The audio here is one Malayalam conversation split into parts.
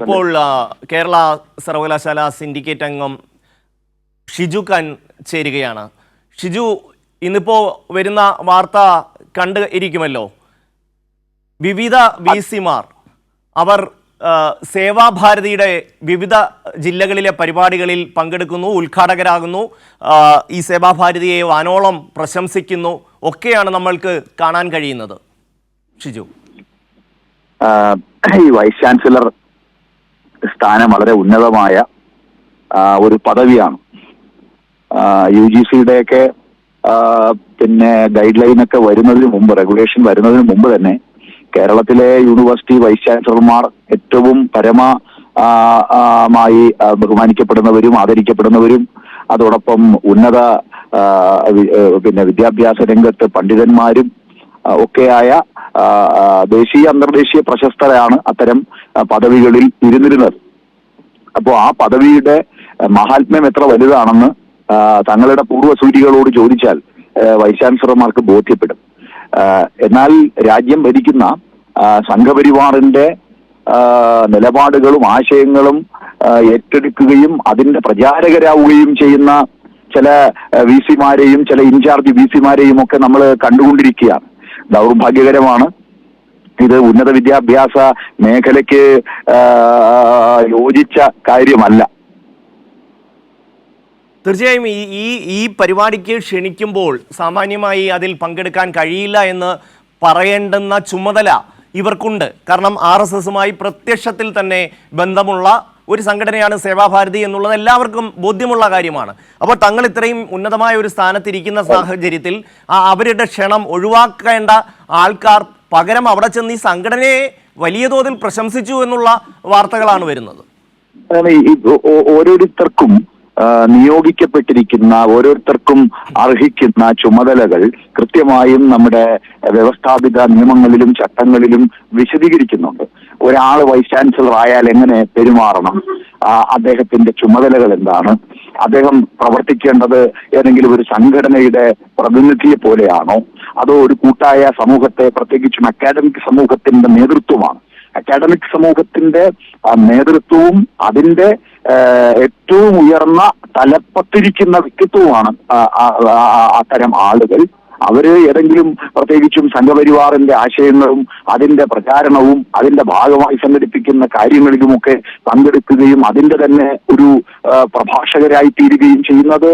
ഇപ്പോൾ കേരള സർവകലാശാല സിൻഡിക്കേറ്റ് അംഗം ഷിജു ഖാൻ ചേരുകയാണ്. ഷിജു, ഇന്നിപ്പോ വരുന്ന വാർത്ത കണ്ട് ഇരിക്കുമല്ലോ. വിവിധ VC-മാർ അവർ സേവാഭാരതിയുടെ വിവിധ ജില്ലകളിലെ പരിപാടികളിൽ പങ്കെടുക്കുന്നു, ഉദ്ഘാടകരാകുന്നു, ഈ സേവാഭാരതിയെ വാനോളം പ്രശംസിക്കുന്നു ഒക്കെയാണ് നമ്മൾക്ക് കാണാൻ കഴിയുന്നത്. ഷിജു, ഈ വൈസ് ചാൻസലർ സ്ഥാനം വളരെ ഉന്നതമായ ഒരു പദവിയാണ്. UGC-യുടെയൊക്കെ പിന്നെ ഗൈഡ് ലൈൻ ഒക്കെ വരുന്നതിന് മുമ്പ്, റെഗുലേഷൻ വരുന്നതിന് മുമ്പ് തന്നെ കേരളത്തിലെ യൂണിവേഴ്സിറ്റി വൈസ് ചാൻസലർമാർ ഏറ്റവും പരമമായി ബഹുമാനിക്കപ്പെടുന്നവരും ആദരിക്കപ്പെടുന്നവരും അതോടൊപ്പം ഉന്നത പിന്നെ വിദ്യാഭ്യാസ രംഗത്ത് പണ്ഡിതന്മാരും ഒക്കെയായ ദേശീയ അന്തർദേശീയ പ്രശസ്തരാണ് അത്തരം പദവികളിൽ ഇരുന്നിരുന്നത്. അപ്പോൾ ആ പദവിയുടെ മഹാത്മ്യം എത്ര വലുതാണെന്ന് തങ്ങളുടെ പൂർവ്വസൂരികളോട് ചോദിച്ചാൽ വൈസ് ചാൻസലർമാർക്ക് ബോധ്യപ്പെടും. എന്നാൽ രാജ്യം ഭരിക്കുന്ന സംഘപരിവാറിന്റെ നിലപാടുകളും ആശയങ്ങളും ഏറ്റെടുക്കുകയും അതിന്റെ പ്രചാരകരാവുകയും ചെയ്യുന്ന ചില VC-മാരെയും ചില ഇൻചാർജ് VC-മാരെയും ഒക്കെ നമ്മൾ കണ്ടുകൊണ്ടിരിക്കുകയാണ്. ദൗർഭാഗ്യകരമാണ്. ഇത് ഉന്നത വിദ്യാഭ്യാസ മേഖലയ്ക്ക് യോജിച്ച കാര്യമല്ല. തീർച്ചയായും ഈ പരിപാടിക്ക് ക്ഷണിക്കുമ്പോൾ സാമാന്യമായി അതിൽ പങ്കെടുക്കാൻ കഴിയില്ല എന്ന് പറയേണ്ടുന്ന ചുമതല ഇവർക്കുണ്ട്. കാരണം RSS-മായി പ്രത്യക്ഷത്തിൽ തന്നെ ബന്ധമുള്ള ഒരു സംഘടനയാണ് സേവാഭാരതി എന്നുള്ളത് എല്ലാവർക്കും ബോധ്യമുള്ള കാര്യമാണ്. അപ്പോൾ തങ്ങൾ ഇത്രയും ഉന്നതമായ ഒരു സ്ഥാനത്തിരിക്കുന്ന സാഹചര്യത്തിൽ അവരുടെ ക്ഷണം ഒഴിവാക്കേണ്ട ആൾക്കാർ പകരം അവിടെ ചെന്ന് ഈ സംഘടനയെ വലിയ തോതിൽ പ്രശംസിച്ചു എന്നുള്ള വാർത്തകളാണ് വരുന്നത്. ഓരോരുത്തർക്കും നിയോഗിക്കപ്പെട്ടിരിക്കുന്ന, ഓരോരുത്തർക്കും അർഹിക്കുന്ന ചുമതലകൾ കൃത്യമായും നമ്മുടെ വ്യവസ്ഥാപിത നിയമങ്ങളിലും ചട്ടങ്ങളിലും വിശദീകരിക്കുന്നുണ്ട്. ഒരാൾ വൈസ് ചാൻസലർ ആയാൽ എങ്ങനെ പെരുമാറണം, അദ്ദേഹത്തിന്റെ ചുമതലകൾ എന്താണ്, അദ്ദേഹം പ്രവർത്തിക്കേണ്ടത് ഏതെങ്കിലും ഒരു സംഘടനയുടെ പ്രതിനിധിയെ പോലെയാണോ അതോ ഒരു കൂട്ടായ സമൂഹത്തെ, പ്രത്യേകിച്ചും അക്കാഡമിക് സമൂഹത്തിന്റെ നേതൃത്വമാണ്. അക്കാഡമിക് സമൂഹത്തിന്റെ നേതൃത്വവും അതിന്റെ ഏറ്റവും ഉയർന്ന തലപ്പത്തിരിക്കുന്ന വ്യക്തിത്വമാണ് അത്തരം ആളുകൾ. അവര് ഏതെങ്കിലും പ്രത്യേകിച്ചും സംഘപരിവാറിന്റെ ആശയങ്ങളും അതിന്റെ പ്രചാരണവും അതിന്റെ ഭാഗമായി സംഘടിപ്പിക്കുന്ന കാര്യങ്ങളിലുമൊക്കെ പങ്കെടുക്കുകയും അതിന്റെ തന്നെ ഒരു പ്രഭാഷകരായി തീരുകയും ചെയ്യുന്നത്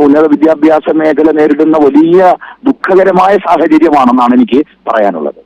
ഉന്നത വിദ്യാഭ്യാസ മേഖല നേരിടുന്ന വലിയ ദുഃഖകരമായ സാഹചര്യമാണെന്നാണ് എനിക്ക് പറയാനുള്ളത്.